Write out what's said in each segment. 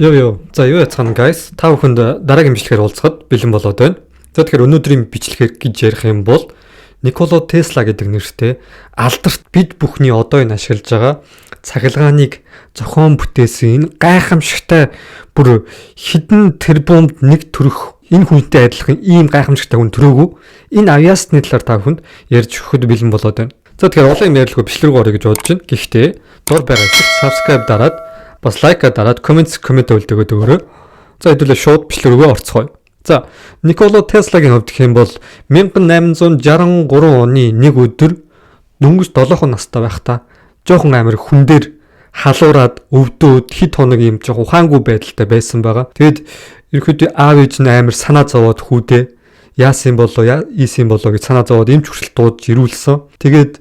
Йоо. За юу яцгаана guys? Та бүхэнд дараагийн бичлэгээр уулзахад бэлэн болоод байна. За тэгэхээр өнөөдрийн бичлэгээр гэж ярих юм бол Никола Тесла гэдэг нэртэй алдарт бид бүхний одоо энэ ашиглаж байгаа цахилгааныг зохион бүтээсэн энэ гайхамшигтай бүр хідэн тэрбумд нэг төрөх энэ хүнтэй адилхан ийм гайхамшигтай хүн төрөөгүй энэ авиасны талаар та бүхэнд ярьж өгөхөд бэлэн болоод байна. За тэгэхээр олон юм ярилцлага бичлэг орё гэж бодож байна. Гэхдээ дор байгаа subscribe дараад бас лайк дараад коммент үлдээгөөд өгөөрэй. За хэдүүлээ шууд бичлэг рүүгээ орцгоё. За Никола Теслагийн хувьд гэх юм бол 1863 оны нэг өдөр дөнгөж 7 настай байхдаа жоохон амир хүн дээр халуураад өвдөөд хэд хоног юм жоохон ухаангүй байдалтай байсан байгаа. Тэгэд ерөөхдөө аав ээж нь амир санаа зовоод хүүдээ яасан болоо ийсэн болоо гэж санаа зовоод эмч хүртэл дуудаж ирүүлсэн. Тэгээд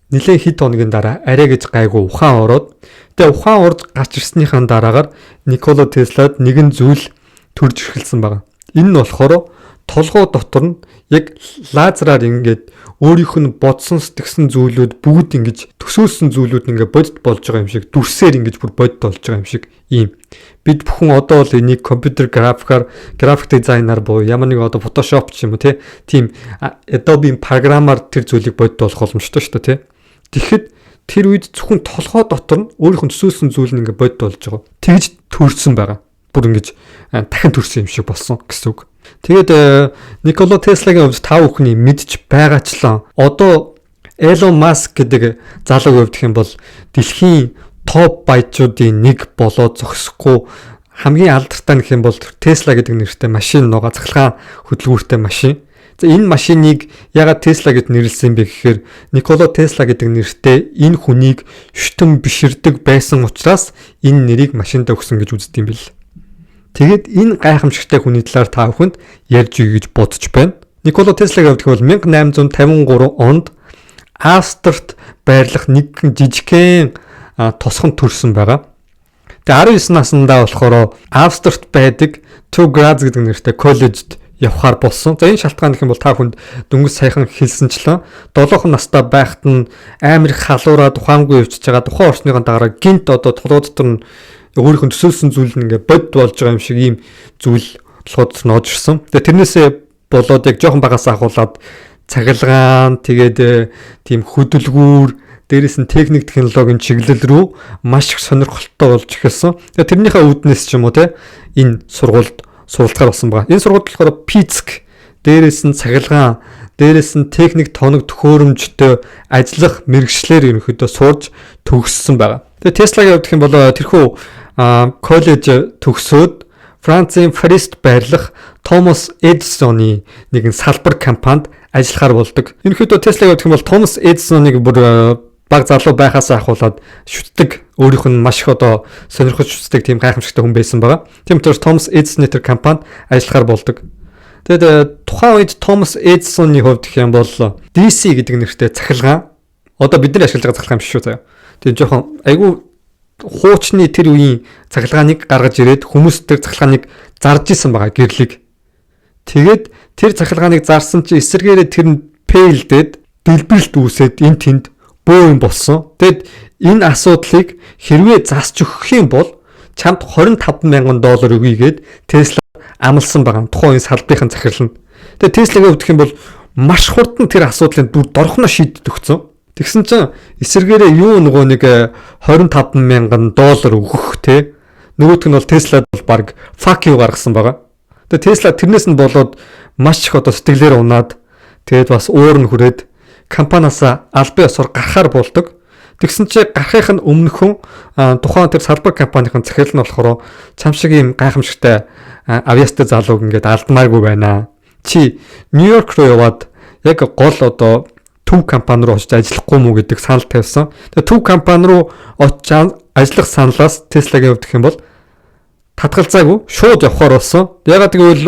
нэлээд хэд хоногийн дараа арай гэж гайгүй ухаан ороод тэгээ ухаан орж гарч ирснийхэн дараагаар Никола Теслад нэгэн зүйл төрж эхэлсэн байна. Энэ нь болохоор толгой дотор нь яг лазераар ингээд өөрийнх нь бодсон сэтгэсэн зүйлүүд бүгд ингэж төсөөлсөн зүйлүүд ингээд бодит болж байгаа юм шиг дүрсээр ингэж бүр бодит болж байгаа юм шиг ийм. Бид бүхэн одоо л энийг компьютер график дизайнер буюу ямар нэг одоо Photoshop ч юм уу тийм Adobe програмаар тэр зүйлийг бодит болох боломжтой шүү дээ Тэгэхэд тэр үед зөвхөн толгой дотор нь өөрийнх нь төсөөлсөн зүйл нь ингээд бодит болж байгаа. Тэгж төрсөн байгаа. Бүр ингэж дахин төрсөн юм шиг болсон гэсэн үг. Тэгээд Никола Теслагийн хувьд та бүхний мэдж байгаачлан одоо Elon Musk гэдэг залуугийн хувьд гэх юм бол дэлхийн топ баячуудын нэг болоод зогсохгүй хамгийн алдартай гэх юм бол Tesla гэдэг нэртэй машин нугаа цахилгаан хөдөлгүүртэй машин. За энэ машиныг ягаад Tesla гэд нэрлсэн бэ гэхээр Никола Тесла гэдэг нэртэй энэ хүнийг шүтэн биширдэг байсан учраас энэ нэрийг машиндаа өгсөн гэж үздэг юм бэл. Тэгэд энэ гайхамшигтай хүний талаар та бүхэнд ярьж өгье гэж бодож байна. Никола Теслагийн хувьд бол 1853 онд Австрт байрлах нэг жижигхэн тосгон төрсэн байгаа. Тэгээ 19 наснда болохоор Австрт байдаг Two Graz гэдэг нэртэй коллежид явхаар болсон. За энэ шалтгаан гэх юм бол та хүнд дөнгөж саяхан хэлсэнчлэн 7 настай байхад нь амар их халуураад ухаангүй явчихж байгаа. Тухайн орчныхон дараа гинт одоо толгой дотор нь өөрийнх нь төсөөлсөн зүйл нь ингээ бодит болж байгаа юм шиг ийм зүйл толгойд нож ирсэн. Тэгээ тэрнээсээ болоод яг жоохон багасаа ахуулаад цахилгаан тэгээд тийм хөдөлгүүр дээрээс нь техник технологийн чиглэл рүү маш их сонирхолтой болж эхэлсэн. Тэгээ тэрнийхээ үүднээс ч юм уу энэ сургуульд суралцгаар болсон байгаа. Энэ сургууль болохоор физик, дээрээс нь цахилгаан, дээрээс нь техник тоног төхөөрөмжтэй ажиллах мэргэжлэр ерөнхийдөө сурж төгссөн байгаа. Тэгээ Теслагийн хувьд гэх юм бол тэрхүү коллеж төгсөөд Францын Парист байрлах Томас Эдисоны нэгэн салбар компанид ажиллахаар болдог. Ерөнхийдөө Теслагийн хувьд гэх юм бол Томас Эдисоныг бүр баг залуу байхаас ахуулаад шүтдэг өөрийнх нь маш их одоо сонирхож шүтдэг тийм гайхамшигтай хүн байсан байгаа. Тийм учраас Томас Эдисон тэр компанид ажиллахаар болдог. Тэгэд тухайн үед Томас Эдисоны хувьд гэх юм бол DC гэдэг нэртэй цахилгаан одоо бид нар ашиглаж байгаа цахилгаан биш шүү заяа. Тэгээ жоохон айгүй хуучны тэр үеийн цахилгааныг гаргаж ирээд хүмүүс тэр цахилгааныг зарж исэн байгаа гэрлийг. Тэгээд тэр цахилгааныг зарсан чи эсэргээрээ тэр нь фейлдээд дэлбэрэлт үүсээд энэ тэнд бөө юм болсон. Тэгэд энэ асуудлыг хэрвээ засч өгөх юм бол чамд $25,000 өгье гэд Tesla амласан байгаа. Тухайн салбарын захирал нь. Тэгээд Tesla-гийн хувьд гэх юм бол маш хурдан тэр асуудлыг дүр дорхно шийдэж өгсөн. Тэгсэн чинь эсэргээрээ юу нөгөө нэг $25,000 өгөх нөгөөтг нь бол Tesla бол баг fuck you гаргасан байгаа. Тэгээд Tesla тэрнээс нь болоод маш их одоо сэтгэлээр унаад тэгээд бас уур нь хүрээд компаниасаа албан ёсоор гарахаар болдог. Тэгсэн чинь гарахын өмнөхөн тухайн тэр салбар компанийн захирал нь болохоор чам шиг ийм гайхамшигтай авиастай залууг ингээд алдмааргүй байна. Чи Нью-Йорк руу яваад яг гол одоо төв компани руу очиж ажиллахгүй мүү гэдэг санал тавьсан. Тэгээ төв компани руу очиж ажиллах саналаас Теслагийн хувьд гэх юм бол татгалзаагүй шууд явхаар болсон. Ягаад гэвэл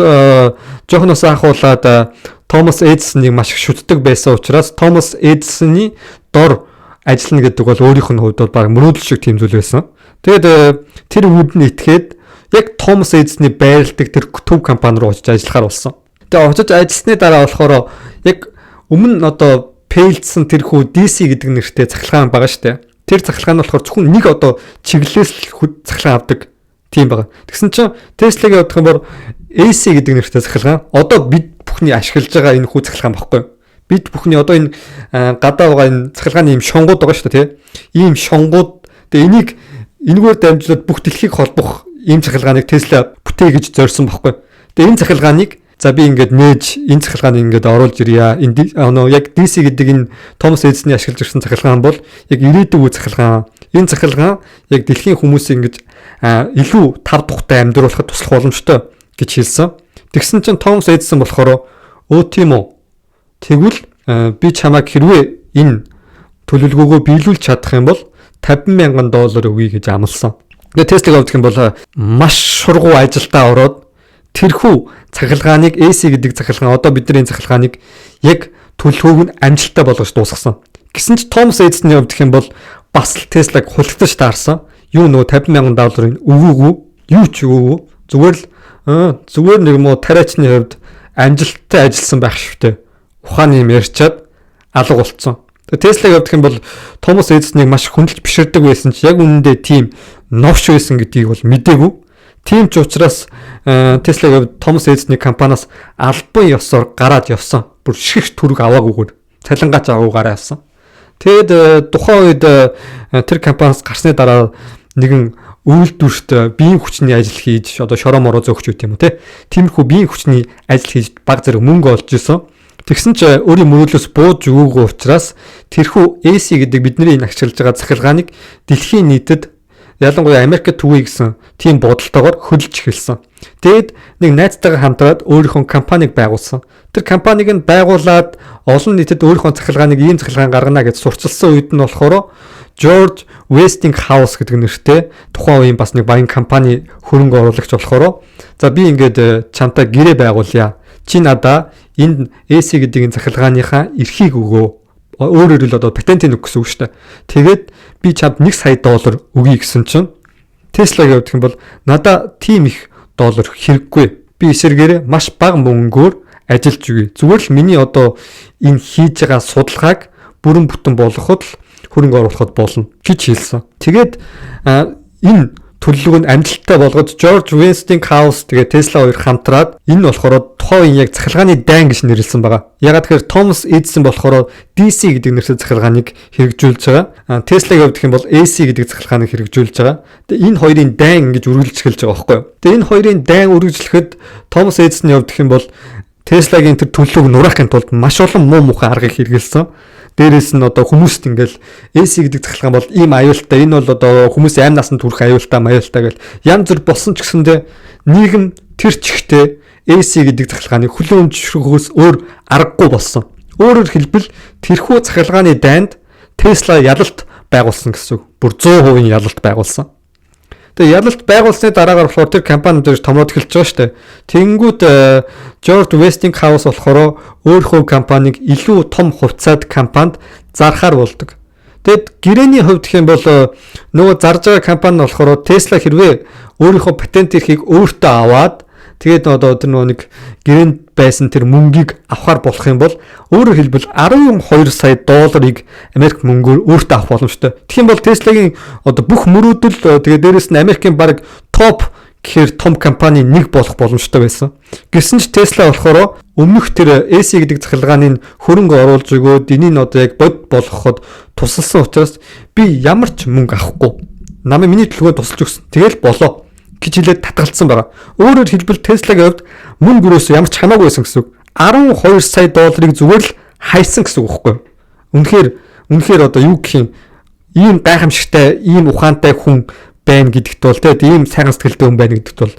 жоохноос ахуулаад Томас Эдисоныг маш их шүтдэг байсан учраас Томас Эдисоны дор ажиллана гэдэг бол өөрийнх нь хувьд бол баг мөрөөдөл шиг тийм зүйл байсан. Тэгээд тэр үүд нь итгээд яг Томас Эдисоны байрладаг тэр төв компани руу очиж ажиллахаар болсон. Тэгээд очиж ажилласны дараа болохоор яг өмнө нь одоо фейлдсэн тэрхүү DC гэдэг нэртэй цахилгаан байгаа шүү дээ. Тэр цахилгаан нь болохоор зөвхөн нэг одоо чиглэлээс цахилгаан авдаг. Тийм байгаа. Тэгсэн чинь Tesla-гийн бодох юм бол AC гэдэг нэртэй захиргаан одоо бид бүхний ашиглаж байгаа энэ хүү захиргаан багхгүй. Бид бүхний одоо энэ гадаа байгаа энэ захиргааны ийм шонгууд байгаа шүү дээ, тийм. Ийм шонгууд тэгээ энийг энэгээр дамжуулаад бүх дэлхийг холбох ийм захиргааныг Tesla бүтээ гэж зорьсон багхгүй. Тэгээ энэ захиргааныг за би ингээд нээж энэ захиргааныг ингээд оруулж ирье. Энэ яг DC гэдэг энэ Thomas Edison-ы ашиглаж ирсэн захиргаан бол яг ирээдүйн захиргаан. Энэ захиргаан яг дэлхийн хүмүүсийг ингэж илүү тав тухтай амьдруулахад туслах боломжтой гэж хэлсэн. Тэгсэн чинь Thomas Edison болохоор тийм үү. Тэгвэл би чамайг хэрвээ энэ төлөвлөгөөгөө биелүүлж чадах юм бол $50,000 өгье гэж амласан. Тэгээ Tesla-г авах юм бол маш шургуу ажилдаа ороод тэрхүү цахилгааныг AC гэдэг цахилгаан одоо бидний цахилгааныг яг төлөвлөгөөг нь амжилттай болгож дуусгасан. Гэсэн ч Thomas Edison-ы хувьд гэх юм бол бас л Tesla-г хулигдаж таарсан. Юу нөгөө $50,000 өгөөгүй, юу ч өгөөгүй. Зүгээр нэг муу тариачны хувьд амжилттай ажилласан байх шивтэй. Ухааны юм ярьчаад алга болцсон. Tesla-г авах юм бол Thomas Edison-ыг маш хүндэлж биширдэг байсан ч яг үнэндээ тийм новш байсан гэдгийг бол мэдээгүй. Тийм ч учраас Tesla-г Thomas Edison-ы компаниас албан ёсоор гараад явсан. Бүр шигш төрөг аваагүйгээр цалингаач аваагүй явсан. Тэгэд тухайн үед тэр компаниас гарсны дараа нэгэн үйлдвэрт биеийн хүчний ажил хийж одоо шороо мороо зөөгч үү тийм үү те. Тиймэрхүү биеийн хүчний ажил хийж баг зэрэг мөнгө олж исэн. Тэгсэн ч өөрийн мөрөөдлөөс бууж өгөөгүй учраас тэрхүү AC гэдэг бидний энэ ашиглаж байгаа захиргааныг дэлхийн нийтэд ялангуяа Америкт түгэй гэсэн тийм бодолтойгоор хөдөлж эхэлсэн. Тэгэд нэг найзтайгаа хамтраад өөрийнхөө компанийг байгуулсан. Тэр компанийг нь байгуулад олон нийтэд өөрийнхөө захиргааныг ийм захиргаан гаргана гэж сурчилсан үед нь болохоор George Westinghouse гэдэг нэртэй тухайн үеийн бас нэг баян компани хөрөнгө оруулагч болохоор за би ингээд чамтай гэрээ байгуулъя. Чи надаа энэ AC гэдэг энэ захиргааныхаа эрхийг өгөө. Өөрөөр хэлбэл одоо патентийг өгөх гэсэн үг шүү дээ. Тэгээд би чамд $1 сая өгье гэсэн чинь Tesla-гийн хувьд юм бол надаа тийм их доллар хэрэггүй. Би эсэргээрээ маш бага мөнгөөр ажиллаж өгье. Зүгээр л миний одоо энэ хийж байгаа судалгааг бүрэн бүтэн болгоход л хөрөнгө оруулахад болно гэж хэлсэн. Тэгээд энэ төлөвлөгөөнд амжилттай болгож George Westinghouse тэгээ Tesla хоёр хамтраад энэ болохоор тухайн яг захиргааны дайн гэж нэрлсэн байгаа. Ягаад тэгэхээр Thomas Edison болохоор DC гэдэг нэртэй захиргааныг хэрэгжүүлж байгаа. Tesla-гийн хувьд юм бол AC гэдэг захиргааныг хэрэгжүүлж байгаа. Тэгээ энэ хоёрын дайн ингэж үргэлж эхэлж байгаа байхгүй юу? Тэгээ энэ хоёрын дайн үргэлжлэхэд Thomas Edison-ийн хувьд юм бол Tesla-гийн тэр төлөвлөгөөг нураахын тулд маш олон муу мухай аргыг хэрэгэлсэн. Дээрээс нь одоо хүмүүст ингээл AC гэдэг захиргаан бол ийм аюултай. Энэ бол одоо хүмүүсийн амь насанд хүрэх аюултай гэл янз бүр болсон ч гэсэндээ нийгэм тэр чигтээ AC гэдэг захиргааныг хүлээн зөвшөөрөхөөс өөр аргагүй болсон. Өөрөөр хэлбэл тэрхүү захиргааны дайнд Tesla ялалт байгуулсан гэсэн үг. Бүр 100% ялалт байгуулсан. Тэгээ ялалт байгуулсны дараагаар болохоор тэр компани дээр томроод эхэлж байгаа шүү дээ. Тэнгүүд George Westinghouse болохоор өөрийнхөө компанийг илүү том хувьцаат компанид зархаар болдог. Тэгэд гэрээний хувьд гэх юм бол нөгөө зарж байгаа компани нь болохоор Tesla хэрвээ өөрийнхөө патент эрхийг өөртөө аваад тэгээд одоо тэр нөгөө нэг гэрээнд байсан тэр мөнгийг авахар болох юм бол өөрөөр хэлбэл $12 сая Америк мөнгөөр өөртөө авах боломжтой. Тэгэх юм бол Tesla-гийн одоо бүх мөрөөдөл тэгээд дээрэс нь Америкийн баг топ гэхээр том компани нэг болох боломжтой байсан. Гэсэн ч Tesla болохоор өмнөх тэр AC гэдэг захиргааны хөрөнгө оруулж өгөөд энийг одоо яг бод болгоход тусалсан учраас би ямар ч мөнгө авахгүй. Намайг миний төлөвөө тусалж өгсөн. Тэгэл болоо гэж хэлээд татгалцсан байгаа. Өөрөөр хэлбэл Tesla-гийн хувьд мөнгө өрөөсөө ямар ч хамаагүй байсан гэсэн үг. $12 сая зүгээр л хайсан гэсэн үг байхгүй юу? Үнэхээр одоо юу гэх юм? Ийм гайхамшигтай, ийм ухаантай хүн байна гэдэгт бол тийм сайхан сэтгэлтэй хүн байна гэдэгт бол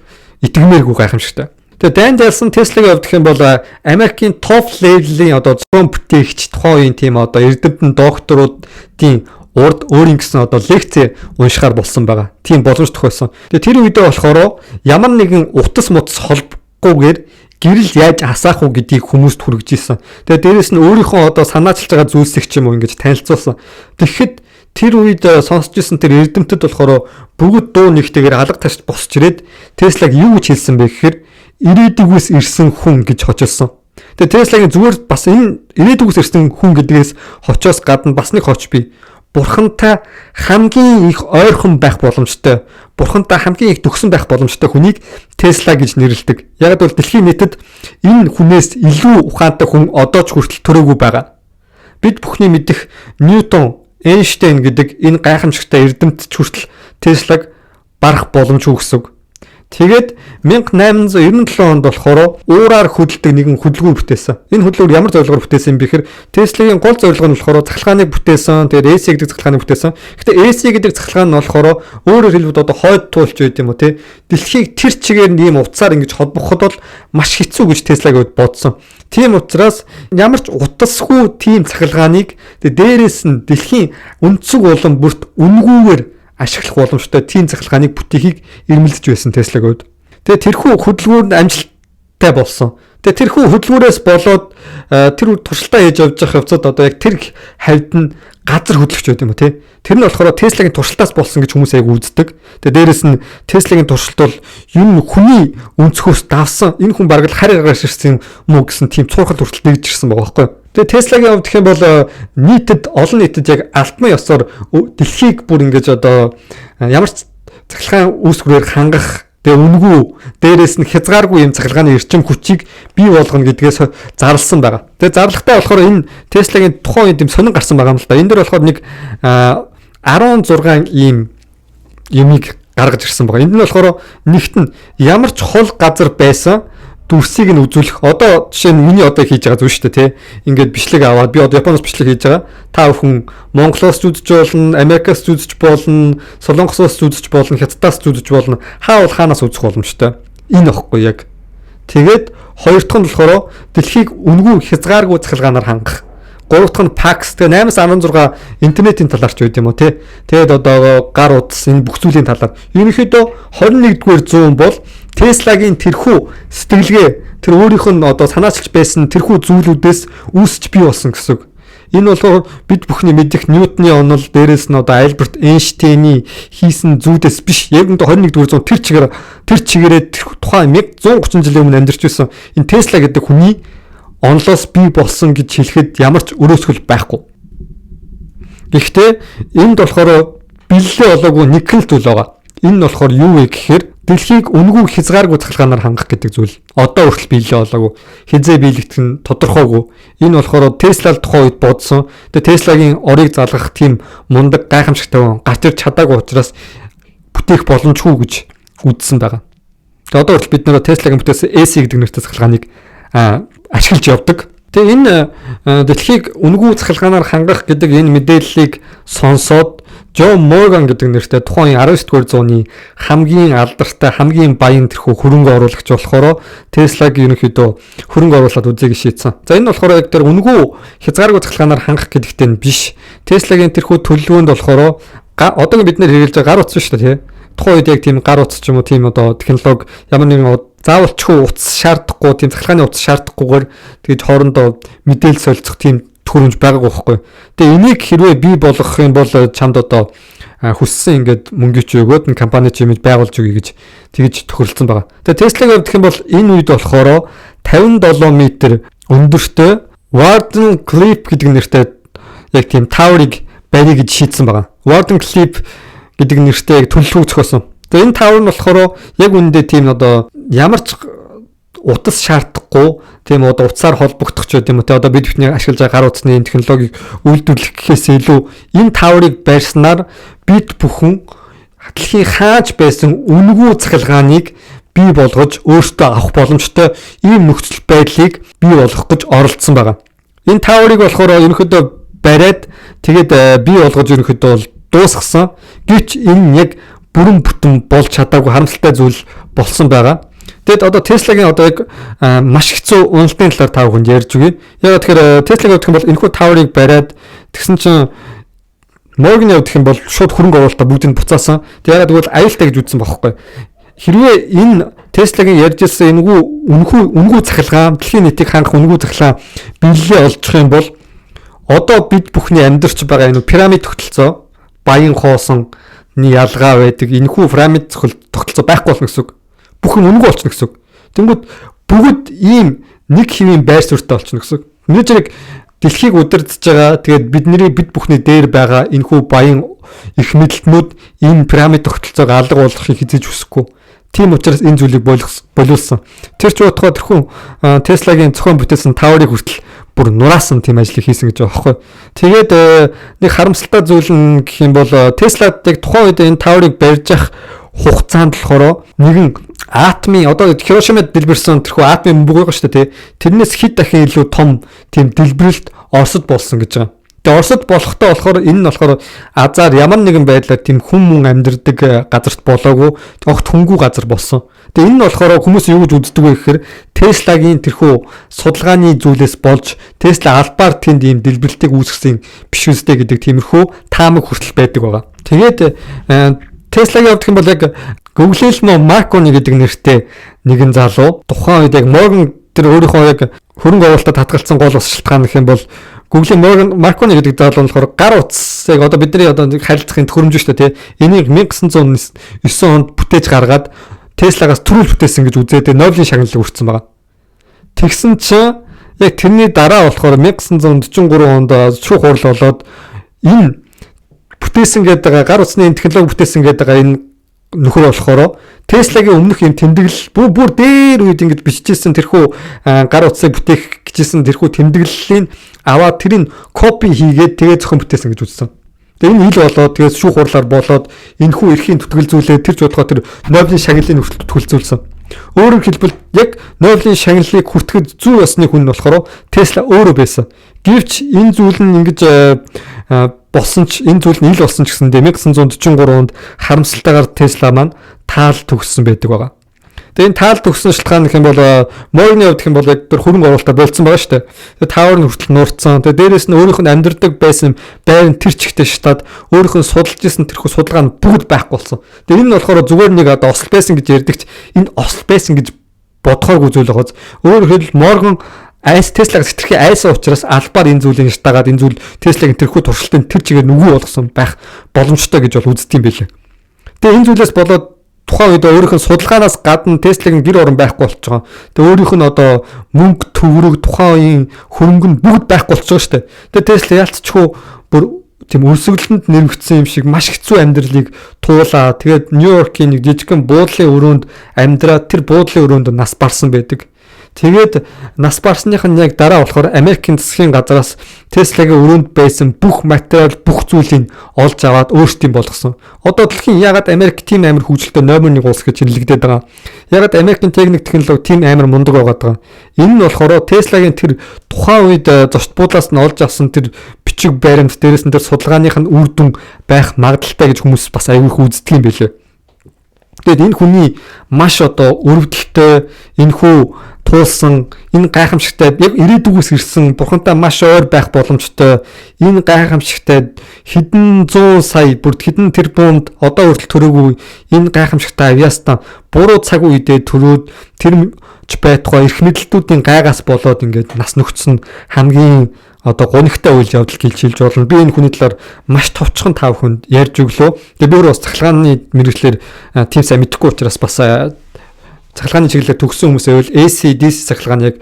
итгэмээргүй гайхамшигтай. Тэгээ дайнд ялсан Tesla-гийн хувьд гэх юм бол Америкийн топ левелийн одоо зураг бүтээгч тухайн үеийн тийм одоо эрдэмтэн докторуудын урд өөрийн гэсэн одоо лекц уншихаар болсон байгаа. Тийм боломж тохиолсон. Тэгээ тэр үедээ болохоор ямар нэгэн утас мутас холбохгүйгээр гэрэл яаж асаах уу гэдгийг хүмүүст хүргэж ирсэн. Тэгээ дээрэс нь өөрийнхөө одоо санаачилж байгаа зүйлсийг ч юм уу ингэж танилцуулсан. Тэгэхэд тэр үед сонсч ирсэн тэр эрдэмтэд болохоор бүгд дуу нэгтэйгээр алга тарч босч ирээд Tesla-г юу гэж хэлсэн бэ гэхээр ирээдүгээс ирсэн хүн гэж хочилсон. Тэгээ Tesla-гийн зүгээр бас энэ ирээдүгээс ирсэн хүн гэдгээс хочоос гадна бас нэг хоч бий. бурхантай хамгийн их ойрхон байх боломжтой, бурхантай хамгийн их төгсөн байх боломжтой хүнийг Тесла гэж нэрлэдэг. Яг бол дэлхийн нийтэд энэ хүнээс илүү ухаантай хүн одоо ч хүртэл төрөөгүй байгаа. Бид бүхний мэдих Ньютон, Эйнштейн гэдэг энэ гайхамшигтай эрдэмтч хүртэл Теслаг барах боломжгүй гэсэн үг. Тэгээд 1897 онд болохоор уураар хөдөлдөг нэгэн хөдөлгүүр бүтээсэн. Энэ хөдөлгүүр ямар зорилгоор бүтээсэн юм бэ гэхээр Tesla-гийн гол зорилго нь болохоор цахилгааныг бүтээсэн. Тэгээд AC гэдэг цахилгааныг бүтээсэн. Гэхдээ AC гэдэг цахилгаан нь болохоор өөрөөр хэлбэл одоо хойд туулч байд юм уу те. Дэлхийг тэр чигээр ийм утсаар ингэж холбоход бол маш хэцүү гэж Tesla-г бодсон. Тийм учраас ямар ч утасгүй тийм цахилгааныг дээрээс нь дэлхийн өнцөг улам бүрт үнгүүгээр ашиглах боломжтой тийм цахилгааныг бүтээхийг эрмэлзэж байсан Tesla-г үед. Тэгээ тэрхүү хөдөлгүүр нь амжилттай болсон. Тэгээ тэрхүү хөдөлгүүрээс болоод тэр туршилтаа хийж явж байгаа явцад одоо яг тэр хавьд нь газар хөдлөгч байд юм уу те. Тэр нь болохоор Tesla-гийн туршилтаас болсон гэж хүмүүс яг үздэг. Тэгээ дээрэс нь Tesla-гийн туршилт бол юм хүний өнцгөөс давсан. Энэ хүн бараг л харь гаргаж ирсэн юм уу гэсэн тийм цуурхал хүртэл нэгж ирсэн байгаа байхгүй. Тэгээ Tesla-гийн хувьд гэх юм бол нийтэд олон нийтэд яг алтман ёсоор дэлхийг бүр ингэж одоо ямар ч цахилгаан үүсгэрээр хангах тэгээ үнгүй дээрээс нь хязгааргүй юм цахилгааны эрчим хүчийг бий болгоно гэдгээс зарласан байгаа. Тэгээ зарлагтай болохоор энэ Tesla-гийн тухайн үед юм сонин гарсан байгаа юм л да. Энэ дэр болохоор нэг 16 ийм юмыг гаргаж ирсэн байгаа. Энд нь болохоор нэгт нь ямар ч хол газар байсан дүрсийг нь үзүүлэх. Одоо жишээ нь миний одоо хийж байгаа зүйл шүү дээ тий. Ингээд бичлэг аваад би одоо Японоос бичлэг хийж байгаа. Та бүхэн Монголоос үзэж болно, Америкаас үзэж болно, Солонгосоос үзэж болно, Хятадаас үзэж болно. Хаавал хаанаас үзэх боломжтой. Энэ ихгүй яг. Тэгээд хоёр дахь нь болохоор дэлхийг үнгүй хязгааргүй цахилгаанаар хангах. Гурав дахь нь PAX тэгээ 8-16 интернетийн талаарч байд юм уу тий. Тэгээд одоо гар утас энэ бүх зүйлийн талаар. Ерөнхийдөө 21-р зуун бол Tesla-гийн тэрхүү сэтгэлгээ тэр өөрийнх нь одоо санаачилж байсан тэрхүү зүйлүүдээс үүсч бий болсон гэсэн үг. Энэ болохоор бид бүхний мэдих Ньютоны онол дээрээс нь одоо Альберт Эйнштейний хийсэн зүйлээс биш. Яг нь 21-р зуун тэр чигээрээ тухайн 130 жилийн өмнө амьдарч байсан энэ Tesla гэдэг хүний онлоос бий болсон гэж хэлэхэд ямар ч өрөөсгөл байхгүй. Гэхдээ энд болохоор бэлээ болоогүй нэг л зүйл байгаа. Энэ нь болохоор юу вэ гэхээр дэлхийг үнгүй хязгааргүй цахилгаанаар хангах гэдэг зүйл. Одоо хүртэл биелээ болоогүй. Хизээ биелэгдэх нь тодорхойгүй. Энэ болохоор Tesla тухайн үед бодсон. Тэгээ Tesla-гийн орыг залгах тийм мундаг гайхамшигтай гарч ирч чадаагүй учраас бүтээх боломжгүй гэж үзсэн байгаа. Тэгээ одоо хүртэл бид нэр Tesla-гийн бүтээсэн AC гэдэг нэртэй цахилгааныг ашиглаж явдаг. Тэгээ энэ дэлхийг үнгүй цахилгаанаар хангах гэдэг энэ мэдээллийг сонсоод Джон Морган гэдэг нэртэй тухайн 19-р зууны хамгийн алдартай, хамгийн баян тэрхүү хөрөнгө оруулагч болохоор Tesla-г ерөнхийдөө хөрөнгө оруулаад үзье гэж шийдсэн. За энэ болохоор яг тэр үнгүй хязгааргүй цахилгаанаар хангах гэдэгтэй нь биш. Tesla-гийн тэрхүү төлөвлөгөөнд болохоор одоогийн бид нэр хэрэглэж байгаа гар утас шүү дээ тий. Тухайн үед яг тийм гар утас ч юм уу тийм одоо технологи ямар нэгэн заавалчгүй утас шаардахгүй, тийм цахилгааны утас шаардахгүйгээр тэгж хоорондоо мэдээлэл солилцох тийм төхөөрөмж байгаагүй байхгүй. Тэгээ энийг хэрвээ бий болгох юм бол чамд одоо хүссэн ингээд мөнгөч өгөөд н компани ч юм байгуулж өгье гэж тэгж тохиролцсон байгаа. Тэгээ Tesla-г авдах юм бол энэ үед болохоор 57 м өндөртэй Warden Cliff гэдэг нэртэй яг тийм тааврыг барья гэж шийдсэн байгаа. Warden Cliff гэдэг нэртэй яг төлөвлөгөө зохиосон. Тэгээ энэ таавар нь болохоор яг үүндээ тийм одоо ямар ч утас шаардахгүй тийм одоо утсаар холбогдох ч юм уу те одоо бид бүхний ашиглаж байгаа гар утасны технологиг үйлдвэрлэх гэхээс илүү энэ тааврыг барьснаар бид бүхэн дэлхийн хааж байсан үнгүй цахилгааныг бий болгож өөртөө авах боломжтой ийм нөхцөл байдлыг бий болгох гэж оролдсон байгаа. Энэ тааврыг болохоор ерөнхийдөө бариад тэгээд бий болгож ерөнхийдөө бол дуусгасан. Гэвч энэ яг бүрэн бүтэн болж чадаагүй харамсалтай зүйл болсон байгаа. Тэгэд одоо Tesla-гийн одоо яг маш хэцүү уналтын талаар та бүхэнд ярьж өгье. Яг тэгэхээр Tesla-г авах юм бол энэхүү тааврыг бариад тэгсэн чинь Morgan явах юм бол шууд хөрөнгө оруулалтаа бүгдийг буцаасан. Тэгээд тэгвэл аюултай гэж үзсэн байхгүй. Хэрвээ энэ Tesla-гийн ярьж ирсэн үнгүй цахилгаан, дэлхийн нийтийг хангах үнгүй цахилгаан биелэлээ олжих юм бол одоо бид бүхний амьдарч байгаа энэ пирамид тогтолцоо, баян хоосонны ялгаа байдаг. Энэхүү пирамид тогтолцоо байхгүй болно гэсэн үг. Бүхэн үнгүй болчихно гэсэн үг. Тэнгүүд бүгд ийм нэг хэвийн байр суурьтай болчихно гэсэн үг. Миний зэрэг дэлхийг удирдах байгаа. Тэгээд бид бүхний дээр байгаа энэхүү баян их мэдлэлтнүүд энэ пирамид тогтолцоог алга болгохыг хизээж хүсэхгүй. Тийм учраас энэ зүйлийг болиулсан. Тэр ч бодохоо тэрхүү Tesla-гийн зохион бүтээсэн Tower-ыг хүртэл бүр нураасан тийм ажлыг хийсэн гэж байгаа байхгүй. Тэгээд нэг харамсалтай зүйл нь гэх юм бол Tesla-д яг тухайн үед энэ Tower-ыг барьж явах хугацаанд болохоор нэгэн атомын одоо Хирошимад дэлбэрсэн тэрхүү атомын бөмбөг байгаа шүү дээ. Тэрнээс хэд дахин илүү том тийм дэлбэрэлт Оросд болсон гэж байгаа. Тэгээ Оросд болохтой болохоор энэ нь болохоор азар ямар нэгэн байдлаар тийм хүн амьдардаг газарт болоогүй огт хөнгүү газар болсон. Тэгээ энэ нь болохоор хүмүүс юу гэж үздэг вэ гэхээр Tesla-гийн тэрхүү судалгааны зүйлээс болж Tesla албаар тэнд ийм дэлбэрэлтийг үүсгэсэн биш үстэй гэдэг тиймэрхүү таамаг хүртэл байдаг байгаа. Тэгээд Tesla-гийн явдах юм бол яг Google-ийн Marconi гэдэг нэртэй нэгэн залуу тухайн үед яг Morgan тэр өөрийнхөө яг хөрөнгө оруулалтад хадгалсан гол бас шалтгаан гэх юм бол Google-ийн Marconi гэдэг залуу нь болохоор гар утас яг одоо бидний одоо харилцахын төхөөрөмж шүү дээ тий. Энийг 1909 онд бүтээж гаргаад Tesla-гаас төрүүл бүтээсэн гэж үзээд Нобелийн шагналыг хүртсэн байгаа. Тэгсэн чинь яг тэрний дараа болохоор 1943 онд шүүх хурал болоод энэ бүтээсэн гэдэг гар утасны технологи бүтээсэн гэдэг энэ нөхөр болохоор Tesla-гийн өмнөх юм тэмдэглэл бүр дээр үед ингэж бичижсэн тэрхүү гар утсыг бүтээх гэжсэн тэрхүү тэмдэглэлийн аваад тэрийг копи хийгээд тэгээ зохион бүтээсэн гэж үзсэн. Тэгээ энэ хил болоод тэгээ шүүх хурлаар болоод энэхүү эрхийн түтгэлзүүлээ тэр жодгоо тэр Нобелийн шагналыг хүртэл түтгэлзүүлсэн. Өөрөөр хэлбэл яг Нобелийн шагналыг хүртэхэд зүй ёсны хүн нь болохоор Tesla өөрөө байсан. Гэвч энэ зүйл нь ингэж болсон ч энэ зүйл нь ил болсон ч гэсэндээ 1943 онд харамсалтайгаар Tesla маань таал төгссөн байдаг байгаа. Тэгээ энэ таал төгссөн шалтгаан гэх юм бол Morgan-ийн хувьд гэх юм бол яг тэр хөрөнгө оруулалтаа болцсон байгаа шүү дээ. Тэгээ Tower нь хүртэл нуурцсан. Тэгээ дээрэс нь өөрийнх нь амьдардаг байсан байрны тэр чигтээ шатаад өөрийнх нь судалж исэн тэрхүү судалгаа нь бүгд байхгүй болсон. Тэгээ энэ нь болохоор зүгээр нэг одоо осол байсан гэж ярьдаг ч энэ осол байсан гэж бодохооргүй зүйл байгааз. Өөрөөр хэлбэл Morgan Tesla-г сэтгэхээ айсан учраас албаар энэ зүйлийг шатаагаад энэ зүйл Tesla-гийн тэрхүү туршилтын тэр чигээр нүгүү болгосон байх боломжтой гэж бол үздэг юм байлээ. Тэгээ энэ зүйлээс болоод тухайн үед өөрийнх нь судалгаанаас гадна Tesla-гийн гэр орон байхгүй болж байгаа. Тэгээ өөрийнх нь одоо мөнгө төврөг тухайн үеийн хөрөнгө нь бүгд байхгүй болж байгаа шүү дээ. Тэгээ Tesla ялцчихгүй бүр тийм өрсөлдөлд нэрвэгдсэн юм шиг маш хэцүү амьдралыг туулаа. Тэгээд Нью-Йоркийн нэг жижигхэн буудлын өрөөнд амьдраад тэр буудлын өрөөнд нас барсан байдаг. Тэгээд нас барсных нь яг дараа болохоор Америкийн засгийн газраас Tesla-гийн өрөөнд байсан бүх материал, бүх зүйлийг олж аваад өөрсдийн болгосон. Одоо дэлхийн ягаад Америк тийм амар хөгжилтэй номер 1 улс гэж нэрлэгдээд байгаа. Ягаад Америкийн техник технологи тийм амар мундаг байгаа. Энэ нь болохоор Tesla-гийн тэр тухайн үед зочд буудлаас нь олж авсан тэр бичиг баримт дээрээс нь тэр судалгааных нь үр дүн байх магадaltaй гэж хүмүүс бас аягүй их үздэг юм билээ. Тэгээд энэ хүний маш одоо өрөвдөлтөй энэхүү туулсан энэ гайхамшигтай яг ирээдүгээс ирсэн бурхантай маш ойр байх боломжтой энэ гайхамшигтай хэдэн 100 сая бүр хэдэн тэрбумд одоо хүртэл төрөөгүй энэ гайхамшигтай авиастан буруу цаг үедээ төрөөд тэр байтугай эрх мэдэлтүүдийн гайгаас болоод ингээд нас нөхцөн хамгийн одоо гонигтай үйл явдал гэж хэлж болно. Би энэ хүний талаар маш товчхон тав хүнд ярьж өглөө. Тэгээ би өөрөө бас цахилгааны мэрэгчлэр тийм сайн мэдэхгүй учраас бас цахилгааны чиглэлээр төгссөн хүмүүсээ бол AC/DC цахилгааны яг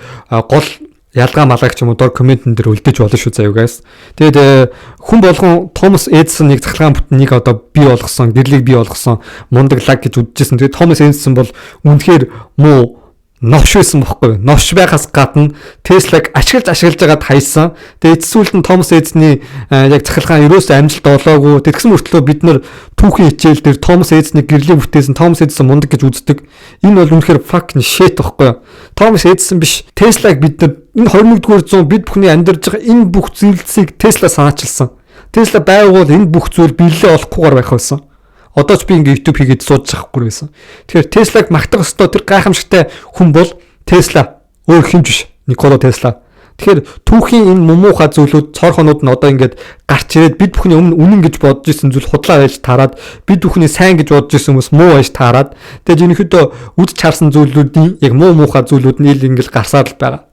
гол ялгаа малгай ч юм уу дор комментэн дээр үлдээж болно шүү заяа guys. Тэгээд хүн болгон Томас Эдисон нэг цахилгаан бүтнийг одоо бий болгосон, гэрлийг бий болгосон мундаг лаг гэж үзчихсэн. Тэгээд Томас Эдисон бол үнэхээр муу новш байсан бохгүй. Новш байхаас гадна Tesla-г ашиглаж байгаад хайсан. Тэгээд эцсүүлд нь Томас Эдисний яг цахилгаан ерөөсөө амжилт олоогүй. Тэгсэн мөртлөө бид нар түүхийн хичээл дээр Томас Эдисний гэрлийг бүтээсэн Томас Эдисон мундаг гэж үздэг. Энэ бол үнэхээр fucking shit бохгүй. Томас Эдисон биш. Tesla-г бид нар энэ 21-р зуун бид бүхний амьдарч байгаа энэ бүх зүйлсийг Tesla санаачилсан. Tesla байгуул энэ бүх зүйл биелэлээ олохгүйгээр байх байсан. Одоо ч би ингээ YouTube хийгээд сууж байгаа байсан. Тэгэхээр Tesla-г магтах ёстой тэр гайхамшигтай хүн бол Tesla өөр хинж биш. Никола Tesla. Тэгэхээр түүхийн энэ муухай зүйлүүд цорхонууд нь одоо ингээд гарч ирээд бид бүхний өмнө үнэн гэж бодож исэн зүйл худлаа байж таарад бид бүхний сайн гэж бодож исэн хүмүүс муу байж таарад тэгээд ерөнхийдөө үдч харсан зүйлүүдийн яг муухай зүйлүүд нь ингээл гарсаар л байгаа.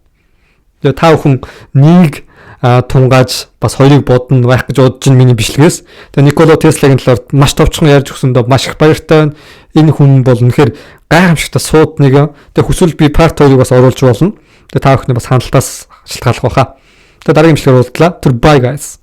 Тэгээд та бүхэн нэг тунгааж бас хоёрыг бодно байх гэж бодож ин миний бичлэгээс. Тэгээ Никола Tesla-гийн талаар маш товчхон ярьж өгсөндөө маш их баяртай. Энэ хүн бол үнэхээр гайхамшигтай сууд нэг. Тэгээ хүсвэл би part 2-ыг бас оруулж болно. Тэгээ та бүхний бас хандлтаас шалтгааллах байхаа. Тэгээ дараагийн бичлэгээр уулзлаа. Тэр bye guys.